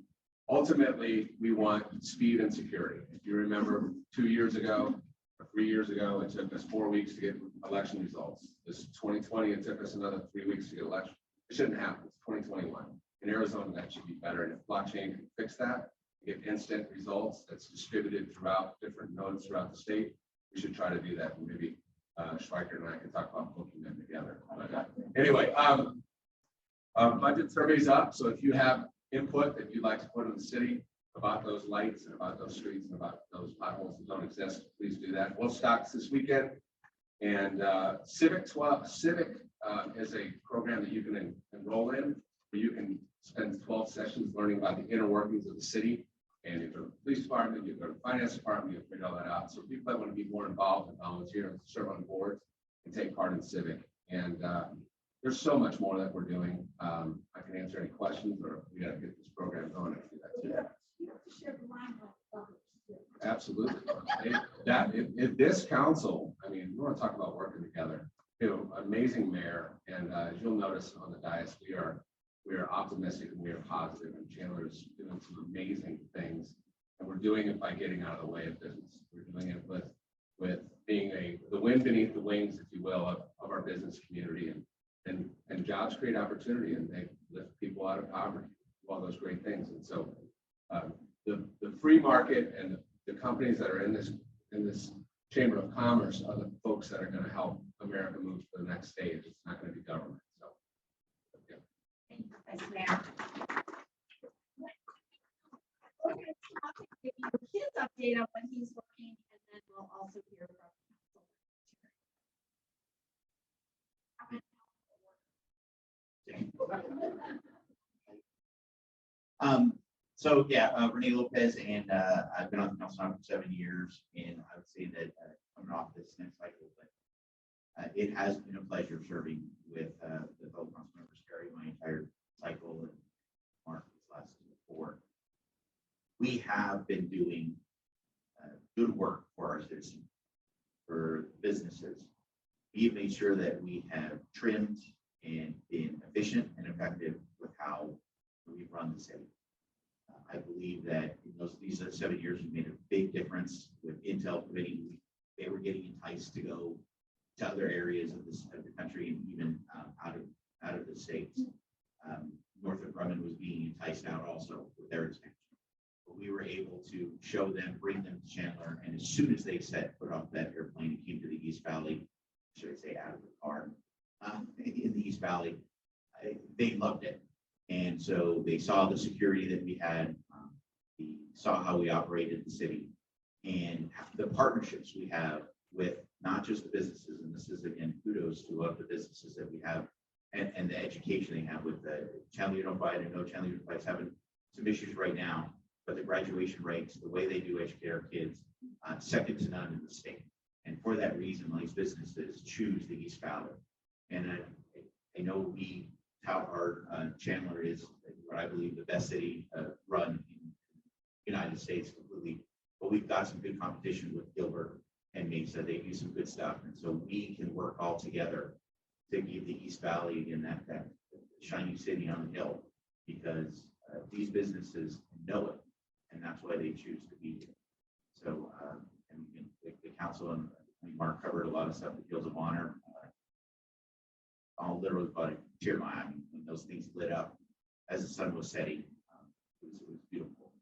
Ultimately, we want speed and security. If you remember 2 years ago, or 3 years ago, it took us 4 weeks to get election results. This 2020, it took us another 3 weeks to get election. It shouldn't happen. It's 2021. In Arizona, that should be better. And if blockchain can fix that, get instant results that's distributed throughout different nodes throughout the state, we should try to do that. And maybe Schweiker and I can talk about hooking them together. But anyway, budget survey's up. So if you have input that you'd like to put in the city about those lights and about those streets and about those potholes that don't exist, please do that. We'll stock this weekend. And Civic is a program that you can enroll in, where you can spend 12 sessions learning about the inner workings of the city. And you go to the police department, you go to the finance department, you figure all that out. So people that want to be more involved and volunteer and serve on boards and take part in Civic. And there's so much more that we're doing. I can answer any questions, or we got to get this program going. Absolutely. If this council, I mean, we want to talk about working together. Amazing mayor, and as you'll notice on the dais, we are optimistic and we are positive, and Chandler's doing some amazing things, and we're doing it by getting out of the way of business. We're doing it with being the wind beneath the wings, if you will, of our business community, and jobs create opportunity, and they lift people out of poverty, all those great things. And so the free market and the companies that are in this Chamber of Commerce are the folks that are going to help America move to the next stage. It's not going to be government. So, yeah. Thank you, Vice Mayor. Okay, I'll give you his update on when he's working, and then we'll also hear from So yeah, Renee Lopez, and I've been on the council now for 7 years, and I would say that coming off this next cycle, but it has been a pleasure serving with the fellow council members, Gary, my entire cycle, and Mark this last 4. We have been doing good work for our citizens, for businesses. We've made sure that we have trimmed and been efficient and effective with how we run the city. I believe that in these 7 years, we made a big difference with Intel committee. They were getting enticed to go to other areas of the country, and even out of the states. Northrop Grumman was being enticed out also with their expansion. But we were able to show them, bring them to Chandler, and as soon as they set foot off that airplane and came to the East Valley, should I say out of the car, in the East Valley, they loved it. And so they saw the security that we had. saw how we operate in the city and the partnerships we have with not just the businesses, and this is again kudos to all the businesses that we have and the education they have with the Chandler Unified. I know Chandler Unified is having some issues right now, but the graduation rates, the way they do educate our kids, second to none in the state. And for that reason, these businesses choose the East Valley. And I know we tout our Chandler is what I believe the best city run in the United States completely, but we've got some good competition with Gilbert and Mesa. They do some good stuff. And so we can work all together to give the East Valley again that shiny city on the hill, because these businesses know it, and that's why they choose to be here. So, and the council and Mark covered a lot of stuff, the Fields of Honor. I'll literally but tear my eye when those things lit up as the sun was setting. It was beautiful.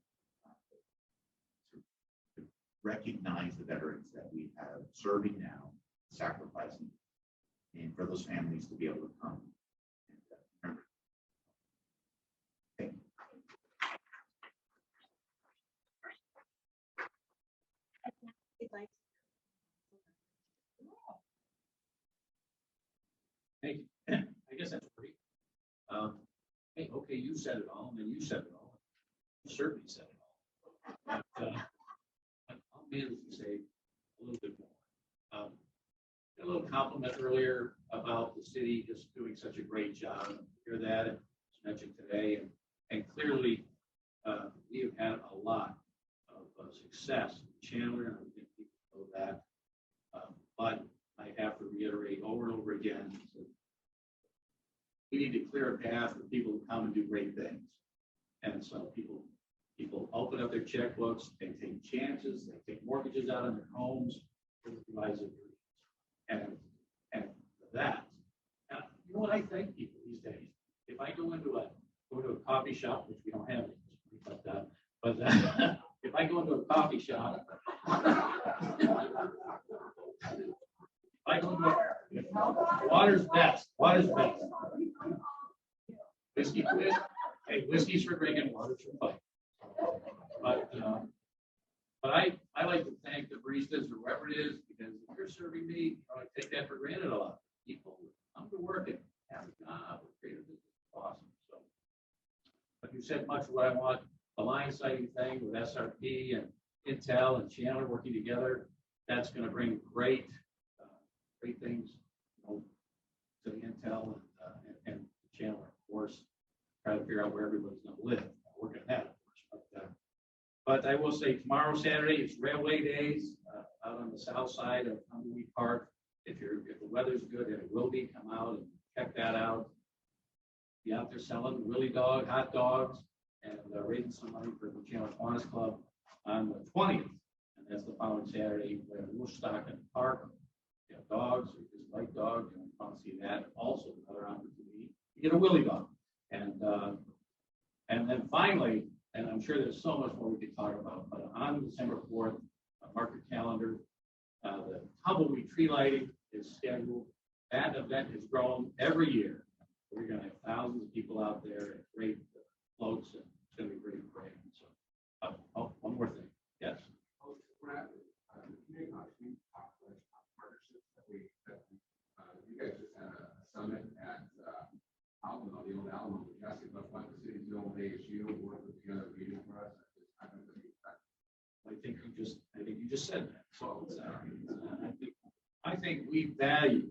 To recognize the veterans that we have serving now, sacrificing, and for those families to be able to come. And, remember. Thank you. Hey, I guess that's pretty. Hey, okay, you said it all, and then you said it all. You certainly said it all. But I'll manage to say a little bit more. A little compliment earlier about the city just doing such a great job. Hear that, and it's mentioned today, and clearly we have had a lot of success in Chandler, and I think people know that. But I have to reiterate over and over again, we need to clear a path for people to come and do great things. And so people open up their checkbooks, they take chances, they take mortgages out on their homes, to realize their dreams. And that, you know what I think people these days, if I go into a coffee shop, which we don't have any, but if I go into a coffee shop, water's best. Whiskey's for drinking, water's for fighting. But I like to thank the baristas, whoever it is, because if you're serving me, I take that for granted a lot. People come to work and have a job, create a business. Awesome. So, but you said much of what I want. The line sighting thing with SRP and Intel and Chandler working together, that's going to bring great things, to the Intel and Chandler, of course. Try to figure out where everybody's going to live. We're working at that, of course. But I will say tomorrow, Saturday, it's Railway Days out on the south side of Tumbleweed Park. If the weather's good, and it will be, come out and check that out. Be out there selling Willie Dog hot dogs and raising some money for the Chandler Kiwanis Club on the 20th, and that's the following Saturday. We have Woodstock in the park. You have dogs, or just like dogs, and we want to see that. Also, another opportunity to get a Willie Dog, and then finally, and I'm sure there's so much more we could talk about, but on December 4th, mark your calendar. The Tumbleweed tree lighting is scheduled. That event has grown every year. We're going to have thousands of people out there, great floats, and it's going to be a great parade. So, one more thing. Yes. You guys just had a summit at Alamo, the old Alamo, which asked about what the city's doing with ASU, work with the other meeting for us. I think you just said that. So I think we value.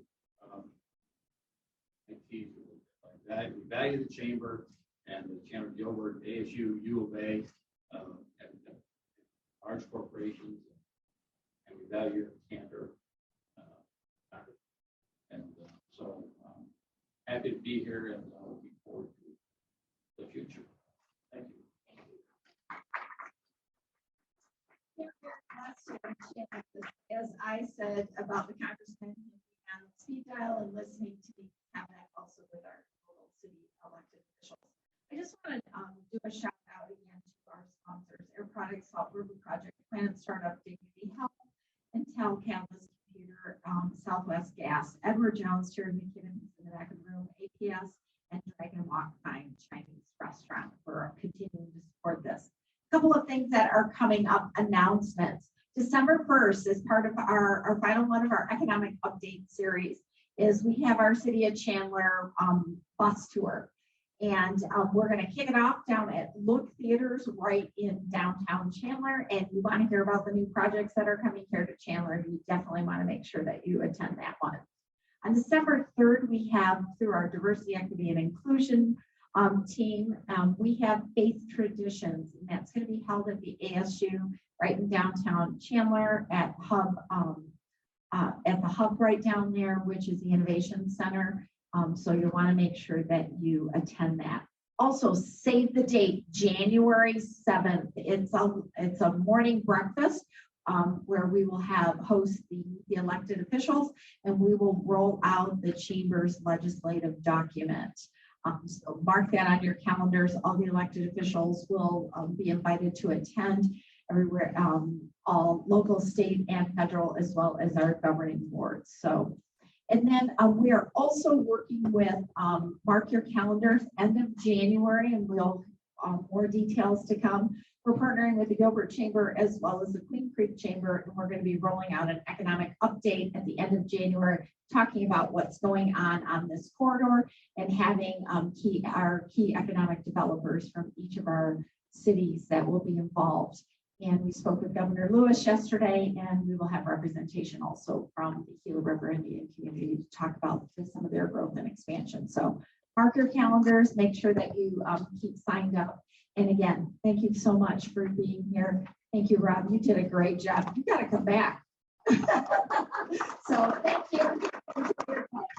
We value the chamber and the Chandler-Gilbert, ASU, U of A, and large corporations, and we value your candor. So happy to be here, and looking forward to the future. Thank you. As I said about the congressman on speed dial and listening to me have that also with our local city elected officials. I just want to do a shout out again to our sponsors: Air Products, Salt River Project, Planet Startup, Dignity Health, Intel, Canvas Computer, Southwest Gas, Edward Jones, Terry McKinnon in the back of the room, APS, and Dragon Walk Fine Chinese Restaurant for continuing to support this. A couple of things things that are coming up, announcements. December 1st is part of our final one of our economic update series is we have our City of Chandler bus tour. And we're going to kick it off down at Look Theaters right in downtown Chandler. And you want to hear about the new projects that are coming here to Chandler, you definitely want to make sure that you attend that one. On December 3rd, we have through our diversity, equity, and inclusion team, we have Faith Traditions, and that's going to be held at the ASU right in downtown Chandler at the hub right down there, which is the Innovation Center. So you'll want to make sure that you attend that. Also, save the date, January 7th. It's a morning breakfast where we will host the elected officials, and we will roll out the chamber's legislative document. So mark that on your calendars. All the elected officials will be invited to attend everywhere, all local, state, and federal, as well as our governing boards. So. And then we are also working with, mark your calendars, end of January, and we'll more details to come. We're partnering with the Gilbert Chamber as well as the Queen Creek Chamber, and we're going to be rolling out an economic update at the end of January, talking about what's going on this corridor and having our key economic developers from each of our cities that will be involved. And we spoke with Governor Lewis yesterday, and we will have representation also from the Gila River Indian community to talk about some of their growth and expansion. So mark your calendars, make sure that you keep signed up. And again, thank you so much for being here. Thank you, Rob. You did a great job. You got to come back. So thank you.